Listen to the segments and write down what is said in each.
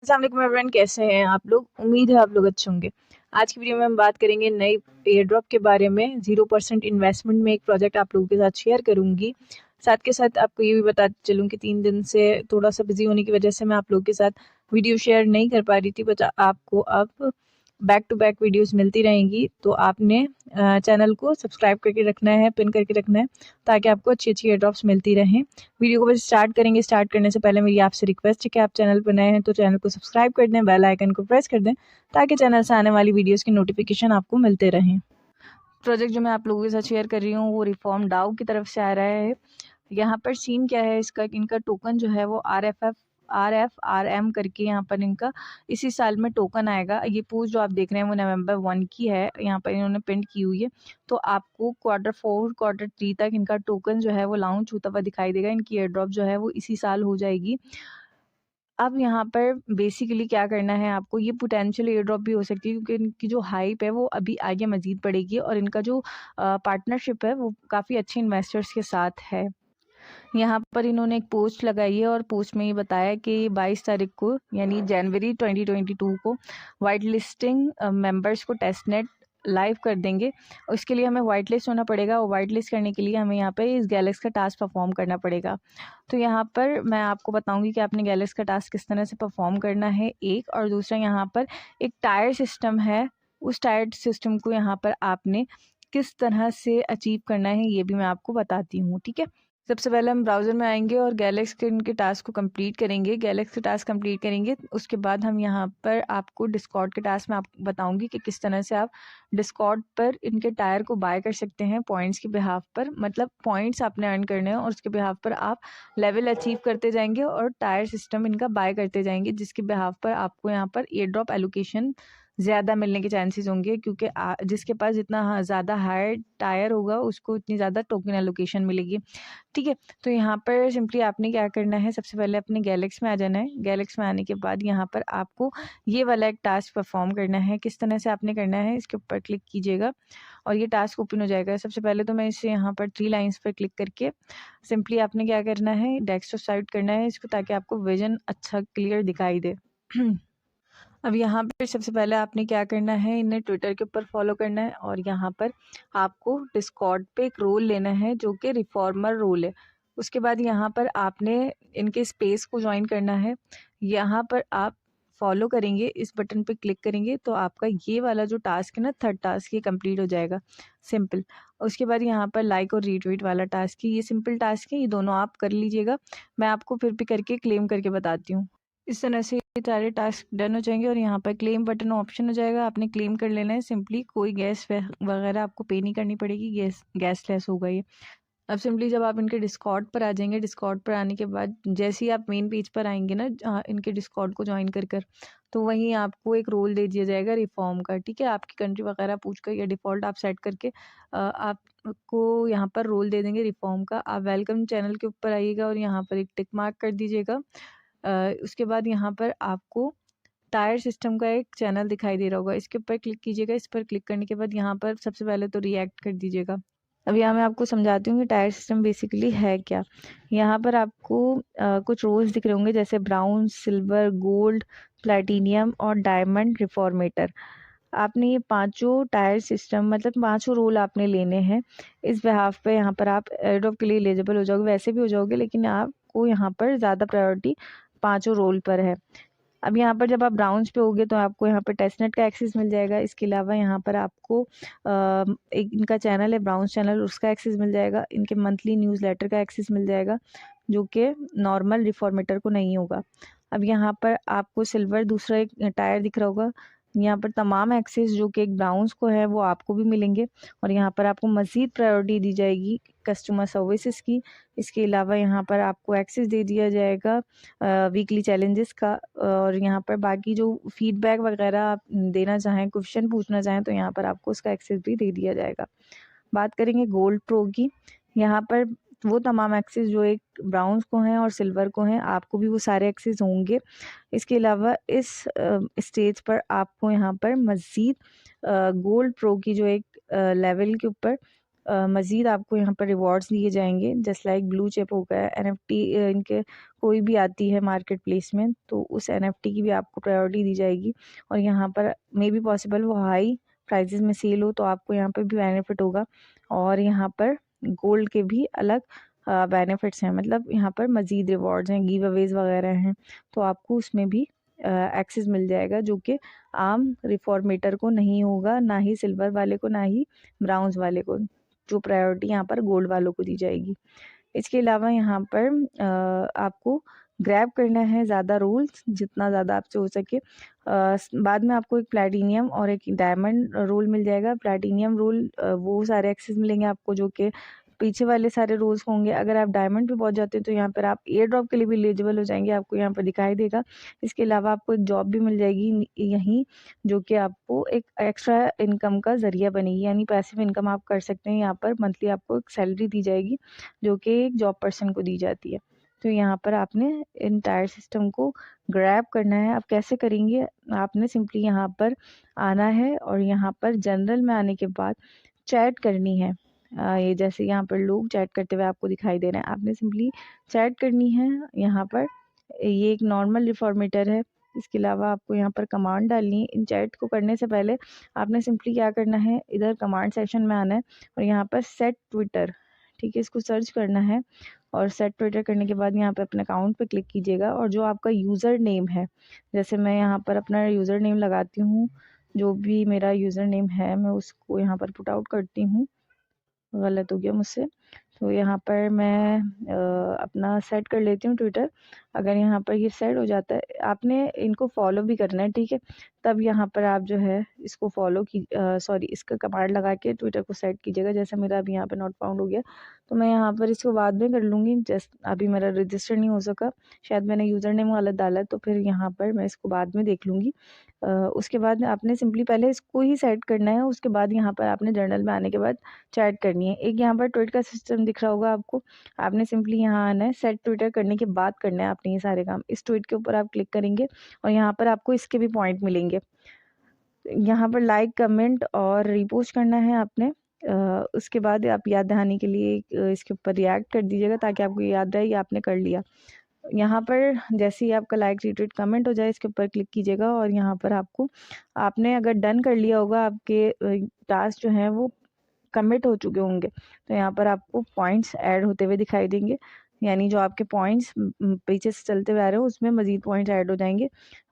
अस्सलाम वालेकुम एवरीवन, कैसे हैं आप लोग? उम्मीद है आप लोग अच्छे होंगे। आज की वीडियो में हम बात करेंगे नई एयर ड्रॉप के बारे में। 0% इन्वेस्टमेंट में एक प्रोजेक्ट आप लोगों के साथ शेयर करूंगी। साथ के साथ आपको ये भी बताते चलूँ कि 3 दिन से थोड़ा सा बिजी होने की वजह से मैं आप लोगों के साथ वीडियो शेयर नहीं कर पा रही थी, बट आपको अब बैक टू बैक वीडियोस मिलती रहेंगी। तो आपने चैनल को सब्सक्राइब करके रखना है, पिन करके रखना है, ताकि आपको अच्छी अच्छी एयर ड्रॉप्स मिलती रहें। वीडियो को बस स्टार्ट करेंगे। स्टार्ट करने से पहले मेरी आपसे रिक्वेस्ट है कि आप चैनल पर नए हैं तो चैनल को सब्सक्राइब कर दें, बेल आइकन को प्रेस कर दें, ताकि चैनल से आने वाली वीडियोस की नोटिफिकेशन आपको मिलते रहें। प्रोजेक्ट जो मैं आप लोगों के साथ शेयर कर रही हूँ वो रिफॉर्म डाउ की तरफ से आ रहा है। यहाँ पर सीन क्या है इसका, इनका टोकन जो है वो RFRM करके यहाँ पर इनका इसी साल में टोकन आएगा। ये पोस्ट जो आप देख रहे हैं वो नवंबर 1 की है, यहाँ पर इन्होंने प्रिंट की हुई है। तो आपको Q4 Q3 तक इनका टोकन जो है वो लॉन्च होता हुआ दिखाई देगा। इनकी एयर ड्रॉप जो है वो इसी साल हो जाएगी। अब यहाँ पर बेसिकली क्या करना है आपको, ये पोटेंशियल एयर ड्रॉप भी हो सकती है क्योंकि इनकी जो हाइप है वो अभी आगे मज़ीद बढ़ेगी और इनका जो पार्टनरशिप है वो काफ़ी अच्छे इन्वेस्टर्स के साथ है। यहाँ पर इन्होंने एक पोस्ट लगाई है और पोस्ट में ये बताया कि 22 तारीख को यानी जनवरी 2022 को वाइट लिस्टिंग मेंबर्स को टेस्ट नेट लाइव कर देंगे। उसके लिए हमें वाइट लिस्ट होना पड़ेगा और वाइट लिस्ट करने के लिए हमें यहाँ पे इस गैलेक्स का टास्क परफॉर्म करना पड़ेगा। तो यहाँ पर मैं आपको बताऊंगी कि आपने गैलेक्स का टास्क किस तरह से परफॉर्म करना है, एक। और दूसरा यहाँ पर एक टायर सिस्टम है, उस टायर सिस्टम को यहाँ पर आपने किस तरह से अचीव करना है ये भी मैं आपको बताती हूँ, ठीक है। सबसे पहले हम ब्राउज़र में आएंगे और गैलेक्स के इनके टास्क को कंप्लीट करेंगे। गैलेक्स के टास्क कंप्लीट करेंगे, उसके बाद हम यहाँ पर आपको डिस्कॉर्ड के टास्क में आपको बताऊंगी कि किस तरह से आप डिस्कॉर्ड पर इनके टायर को बाय कर सकते हैं पॉइंट्स के बिहाफ पर। मतलब पॉइंट्स आपने अर्न करने हैं और उसके बिहाफ पर आप लेवल अचीव करते जाएंगे और टायर सिस्टम इनका बाय करते जाएंगे, जिसके बिहाफ पर आपको यहाँ पर एयर ड्रॉप एलोकेशन ज़्यादा मिलने के चांसेस होंगे, क्योंकि जिसके पास जितना ज़्यादा हायर टायर होगा उसको उतनी ज़्यादा टोकन एलोकेशन मिलेगी, ठीक है। तो यहाँ पर सिंपली आपने क्या करना है, सबसे पहले अपने गैलेक्स में आ जाना है। गैलेक्स में आने के बाद यहाँ पर आपको ये वाला एक टास्क परफॉर्म करना है। किस तरह से आपने करना है, इसके ऊपर क्लिक कीजिएगा और ये टास्क ओपन हो जाएगा। सबसे पहले तो मैं इसे यहाँ पर 3 लाइन्स पर क्लिक करके सिंपली आपने क्या करना है, डेस्कटॉप साइड करना है इसको, ताकि आपको विजन अच्छा क्लियर दिखाई दे। अब यहाँ पर सबसे पहले आपने क्या करना है, इन्हें ट्विटर के ऊपर फॉलो करना है और यहाँ पर आपको डिस्कॉर्ड पे एक रोल लेना है जो कि रिफॉर्मर रोल है। उसके बाद यहाँ पर आपने इनके स्पेस को ज्वाइन करना है। यहाँ पर आप फॉलो करेंगे, इस बटन पे क्लिक करेंगे तो आपका ये वाला जो टास्क है ना, 3rd टास्क, ये कंप्लीट हो जाएगा। सिंपल। उसके बाद यहाँ पर लाइक और रीट्वीट वाला टास्क है, ये सिंपल टास्क है, ये दोनों आप कर लीजिएगा। मैं आपको फिर भी करके क्लेम करके बताती हूँ। इस तरह से ये सारे टास्क डन हो जाएंगे और यहाँ पर क्लेम बटन ऑप्शन हो जाएगा, आपने क्लेम कर लेना है। सिंपली कोई गैस वगैरह आपको पे नहीं करनी पड़ेगी, गैस लेस होगा ये। अब सिंपली जब आप इनके डिस्कॉर्ड पर आ जाएंगे, डिस्कॉर्ड पर आने के बाद जैसे ही आप मेन पेज पर आएंगे ना, इनके डिस्कॉर्ड को ज्वाइन कर कर, तो वहीं आपको एक रोल दे दिया जाएगा रिफॉर्म का, ठीक है। आपकी कंट्री वगैरह पूछ कर या डिफ़ॉल्ट आप सेट करके आपको यहाँ पर रोल दे देंगे रिफॉर्म का। आप वेलकम चैनल के ऊपर आइएगा और यहाँ पर एक टिक मार्क कर दीजिएगा। उसके बाद यहाँ पर आपको टायर सिस्टम का एक चैनल दिखाई दे रहा होगा, इसके ऊपर क्लिक कीजिएगा। इस पर क्लिक करने के बाद यहाँ पर सबसे पहले तो रिएक्ट कर दीजिएगा। अब यहाँ मैं आपको समझाती हूँ कि टायर सिस्टम बेसिकली है क्या। यहाँ पर आपको कुछ रोल्स दिख रहे होंगे, जैसे ब्राउन, सिल्वर, गोल्ड, प्लैटिनियम और डायमंड रिफॉर्मेटर। आपने ये पांचों टायर सिस्टम मतलब पांचों रोल आपने लेने हैं। इस बिहाफ पे यहाँ पर आप एयरड्रॉप के लिए एलिजिबल हो जाओगे, वैसे भी हो जाओगे, लेकिन आपको यहाँ पर ज़्यादा प्रायोरिटी पांचों रोल पर है। अब यहाँ पर जब आप ब्राउन्स पे होगे तो आपको यहाँ पर टेस्टनेट का एक्सेस मिल जाएगा। इसके अलावा यहाँ पर आपको एक इनका चैनल है ब्राउन्स चैनल, उसका एक्सेस मिल जाएगा। इनके मंथली न्यूज़लेटर का एक्सेस मिल जाएगा, जो कि नॉर्मल रिफॉर्मेटर को नहीं होगा। अब यहाँ पर आपको सिल्वर दूसरा एक टायर दिख रहा होगा, यहाँ पर तमाम एक्सेस जो कि एक ब्राउन्स को है वो आपको भी मिलेंगे और यहाँ पर आपको मज़ीद प्रायोरिटी दी जाएगी कस्टमर सर्विसेज की। इसके अलावा यहाँ पर आपको एक्सेस दे दिया जाएगा वीकली चैलेंजेस का, और यहाँ पर बाकी जो फीडबैक वगैरह आप देना चाहें, क्वेश्चन पूछना चाहें, तो यहाँ पर आपको उसका एक्सेस भी दे दिया जाएगा। बात करेंगे गोल्ड प्रो की, यहाँ पर वो तमाम एक्सेस जो एक ब्राउन्स को हैं और सिल्वर को हैं, आपको भी वो सारे एक्सेस होंगे। इसके अलावा इस स्टेज पर आपको यहाँ पर मज़ीद गोल्ड प्रो की जो एक लेवल के ऊपर मज़ीद आपको यहाँ पर रिवॉर्ड्स दिए जाएंगे, जस्ट लाइक ब्लू चिप हो गया, NFT इनके कोई भी आती है मार्केट प्लेस में तो उस NFT की भी आपको प्रायोरिटी दी जाएगी। और यहाँ पर मे बी पॉसिबल वो हाई प्राइजेस में सेल हो तो आपको यहाँ पर भी बेनिफिट होगा। और यहाँ पर गोल्ड के भी अलग बेनिफिट्स हैं, मतलब यहाँ पर मज़ीद रिवॉर्ड्स हैं, गिव अवेज वगैरह हैं, तो आपको उसमें भी एक्सेस मिल जाएगा जो कि आम रिफॉर्मेटर को नहीं होगा, ना ही सिल्वर वाले को, ना ही ब्राउन्स वाले को। जो प्रायोरिटी यहाँ पर गोल्ड वालों को दी जाएगी। इसके अलावा यहाँ पर आपको ग्रैब करना है ज़्यादा रोल्स, जितना ज़्यादा आपसे हो सके। बाद में आपको एक प्लैटिनियम और एक डायमंड रोल मिल जाएगा। प्लैटिनियम रोल वो सारे एक्सेस मिलेंगे आपको जो कि पीछे वाले सारे रोल्स होंगे। अगर आप डायमंड पे पहुंच जाते हैं तो यहाँ पर आप एयर ड्रॉप के लिए भी एलिजिबल हो जाएंगे, आपको यहाँ पर दिखाई देगा। इसके अलावा आपको एक जॉब भी मिल जाएगी यहीं, जो कि आपको एक एक्स्ट्रा इनकम का ज़रिया बनेगी, यानी पैसिव इनकम आप कर सकते हैं। यहाँ पर मंथली आपको एक सैलरी दी जाएगी जो कि एक जॉब पर्सन को दी जाती है। तो यहाँ पर आपने इंटायर सिस्टम को ग्रैब करना है। आप कैसे करेंगे, आपने सिंपली यहाँ पर आना है और यहाँ पर जनरल में आने के बाद चैट करनी है। ये जैसे यहाँ पर लोग चैट करते हुए आपको दिखाई दे रहे हैं, आपने सिंपली चैट करनी है यहाँ पर। ये एक नॉर्मल रिफॉर्मेटर है। इसके अलावा आपको यहाँ पर कमांड डालनी है। इन चैट को करने से पहले आपने सिंपली क्या करना है, इधर कमांड सेक्शन में आना है और यहाँ पर सेट ट्विटर, ठीक है, इसको सर्च करना है। और सेट ट्विटर करने के बाद यहाँ पे अपने अकाउंट पे क्लिक कीजिएगा और जो आपका यूज़र नेम है, जैसे मैं यहाँ पर अपना यूज़र नेम लगाती हूँ, जो भी मेरा यूज़र नेम है मैं उसको यहाँ पर पुट आउट करती हूँ। गलत हो गया मुझसे, तो यहाँ पर मैं अपना सेट कर लेती हूँ ट्विटर। अगर यहाँ पर ये सेट हो जाता है, आपने इनको फॉलो भी करना है, ठीक है। तब यहाँ पर आप जो है इसको फॉलो की सॉरी इसका कमांड लगा के ट्विटर को सेट कीजिएगा। जैसे मेरा अभी यहाँ पे नॉट फाउंड हो गया तो मैं यहाँ पर इसको बाद में कर लूँगी। जस्ट अभी मेरा रजिस्टर नहीं हो सका, शायद मैंने यूज़र नेम गलत डाला, तो फिर यहाँ पर मैं इसको बाद में देख लूँगी। उसके बाद आपने सिंपली पहले इसको ही सेट करना है। उसके बाद यहाँ पर आपने जर्नल में आने के बाद चैट करनी है। एक यहाँ पर ट्वीट का सिस्टम दिख रहा होगा आपको, आपने सिंपली यहाँ आना है। सेट ट्विटर करने के बाद करना है आपने ये सारे काम। इस ट्वीट के ऊपर आप क्लिक करेंगे और यहाँ पर आपको इसके भी पॉइंट मिलेंगे। यहाँ पर लाइक, कमेंट और रिपोस्ट करना है आपने। उसके बाद आप याद दहानी के लिए इसके ऊपर रिएक्ट कर दीजिएगा ताकि आपको याद रहे कि आपने कर लिया। यहाँ पर जैसे ही आपका लाइक, रिट्वीट, कमेंट हो जाए इसके ऊपर क्लिक कीजिएगा और यहाँ पर आपको, आपने अगर डन कर लिया होगा, आपके टास्क जो हैं वो कमिट हो चुके होंगे, तो यहाँ पर आपको पॉइंट्स ऐड होते हुए दिखाई देंगे। यानी जो आपके पॉइंट्स पीछे से चलते हुए आ रहे हो उसमें मज़ीद पॉइंट्स ऐड हो जाएंगे।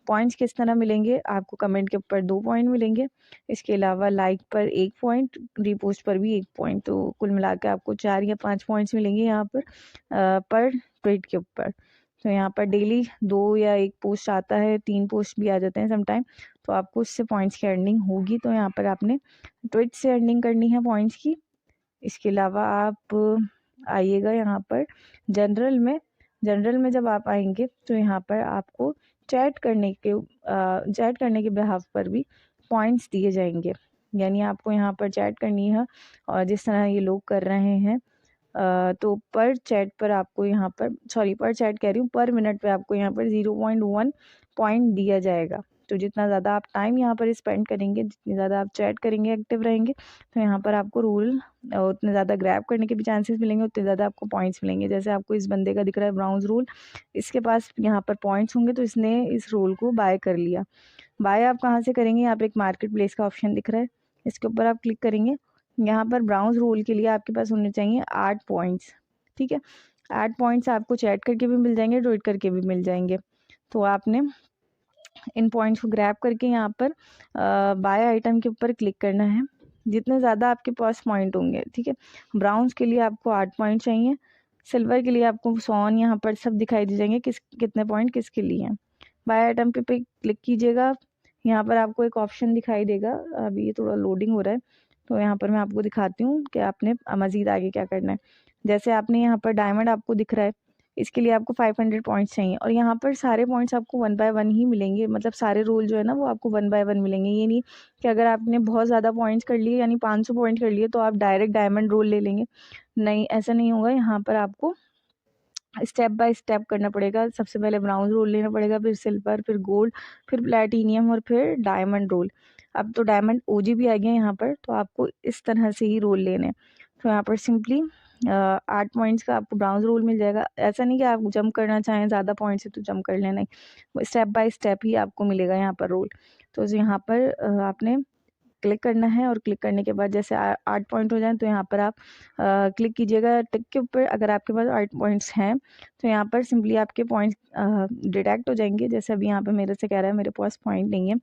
पॉइंट्स किस तरह मिलेंगे आपको, कमेंट के ऊपर 2 पॉइंट मिलेंगे, इसके अलावा लाइक पर 1 पॉइंट, रीपोस्ट पर भी 1 पॉइंट, तो कुल मिला के आपको 4 या 5 पॉइंट्स मिलेंगे यहाँ पर ट्वीट के ऊपर। तो यहाँ पर डेली 2 या 1 पोस्ट आता है, 3 पोस्ट भी आ जाते हैं समटाइम, तो आपको उससे पॉइंट्स की अर्निंग होगी। तो यहाँ पर आपने ट्वीट से अर्निंग करनी है पॉइंट्स की। इसके अलावा आप आइएगा यहाँ पर जनरल में जब आप आएंगे तो यहाँ पर आपको चैट करने के बिहाफ पर भी पॉइंट्स दिए जाएंगे। यानी आपको यहाँ पर चैट करनी है और जिस तरह ये लोग कर रहे हैं, तो पर चैट पर आपको यहाँ पर, सॉरी पर चैट कह रही हूँ, पर मिनट पे आपको यहाँ पर 0.1 पॉइंट दिया जाएगा। तो जितना ज़्यादा आप टाइम यहाँ पर स्पेंड करेंगे, जितनी ज़्यादा आप चैट करेंगे, एक्टिव रहेंगे, तो यहाँ पर आपको उतने ज़्यादा ग्रैब करने के भी चांसेस मिलेंगे, उतने ज़्यादा आपको पॉइंट्स मिलेंगे। जैसे आपको इस बंदे का दिख रहा है ब्राउन्स रूल, इसके पास यहाँ पर पॉइंट्स होंगे तो इसने इस रोल को बाय कर लिया। बाय आप कहाँ से करेंगे, यहाँ पर एक मार्केट प्लेस का ऑप्शन दिख रहा है, इसके ऊपर आप क्लिक करेंगे। यहाँ पर ब्राउन्स रोल के लिए आपके पास होने चाहिए 8 पॉइंट्स, ठीक है। 8 पॉइंट्स आपको चैट करके भी मिल जाएंगे, ट्वीट करके भी मिल जाएंगे। तो आपने इन पॉइंट्स को ग्रैब करके यहाँ पर बाय आइटम के ऊपर क्लिक करना है। जितने ज़्यादा आपके पास पॉइंट होंगे, ठीक है। ब्राउन्स के लिए आपको 8 पॉइंट चाहिए, सिल्वर के लिए आपको 100 यहाँ पर सब दिखाई दे जाएंगे कितने पॉइंट किसके लिए हैं। बाय आइटम पे क्लिक कीजिएगा, यहाँ पर आपको एक ऑप्शन दिखाई देगा। अभी ये थोड़ा लोडिंग हो रहा है, तो यहाँ पर मैं आपको दिखाती हूँ कि आपने मज़ीद आगे क्या करना है। जैसे आपने यहाँ पर डायमंड आपको दिख रहा है, इसके लिए आपको 500 पॉइंट्स चाहिए और यहाँ पर सारे पॉइंट्स आपको 1 बाय 1 ही मिलेंगे। मतलब सारे रोल जो है ना वो आपको 1 बाय 1 मिलेंगे। ये नहीं कि अगर आपने बहुत ज़्यादा पॉइंट्स कर लिए, यानी 500 पॉइंट कर लिए, तो आप डायरेक्ट डायमंड रोल ले लेंगे। नहीं, ऐसा नहीं होगा। यहाँ पर आपको स्टेप बाय स्टेप करना पड़ेगा। सबसे पहले ब्राउन रोल लेना पड़ेगा, फिर सिल्वर, फिर गोल्ड, फिर प्लैटिनियम और फिर डायमंड रोल। अब तो डायमंड ओजी भी आ गया यहाँ पर, तो आपको इस तरह से ही रोल लेने। तो यहाँ पर सिंपली 8 पॉइंट्स का आपको ब्राउज रोल मिल जाएगा। ऐसा नहीं कि आप जंप करना चाहें ज़्यादा पॉइंट्स है तो जंप कर लेना, नहीं, स्टेप बाय स्टेप ही आपको मिलेगा यहाँ पर रोल। तो यहाँ पर आपने क्लिक करना है और क्लिक करने के बाद जैसे 8 पॉइंट हो जाए तो यहाँ पर आप क्लिक कीजिएगा टिक के ऊपर। अगर आपके पास 8 पॉइंट्स हैं तो यहाँ पर सिंपली आपके पॉइंट्स डिडक्ट हो जाएंगे। जैसे अभी यहाँ पे मेरे से कह रहा है मेरे पास पॉइंट नहीं है,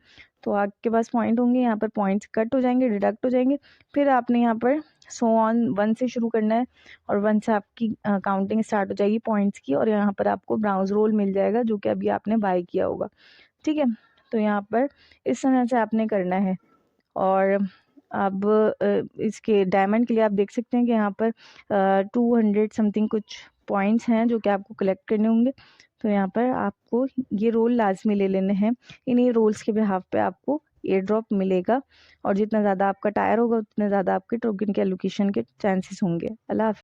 तो आपके पास पॉइंट होंगे, यहाँ पर पॉइंट्स कट हो जाएंगे, डिडक्ट हो जाएंगे। फिर आपने यहाँ पर सो ऑन 1 से शुरू करना है और 1 से आपकी काउंटिंग स्टार्ट हो जाएगी पॉइंट्स की, और यहाँ पर आपको ब्राउज रोल मिल जाएगा जो कि अभी आपने बाय किया होगा। ठीक है, तो यहाँ पर इस तरह से आपने करना है। और अब इसके डायमंड के लिए आप देख सकते हैं कि यहाँ पर 200 समथिंग कुछ पॉइंट्स हैं जो कि आपको कलेक्ट करने होंगे। तो यहाँ पर आपको ये रोल लाजमी ले लेने हैं। इन्हीं रोल्स के बिहाफ पे आपको एयर ड्रॉप मिलेगा, और जितना ज़्यादा आपका टायर होगा उतने ज़्यादा आपके टोकन के एलोकेशन के चांसेस होंगे। अल्लाह हाफ़िज़।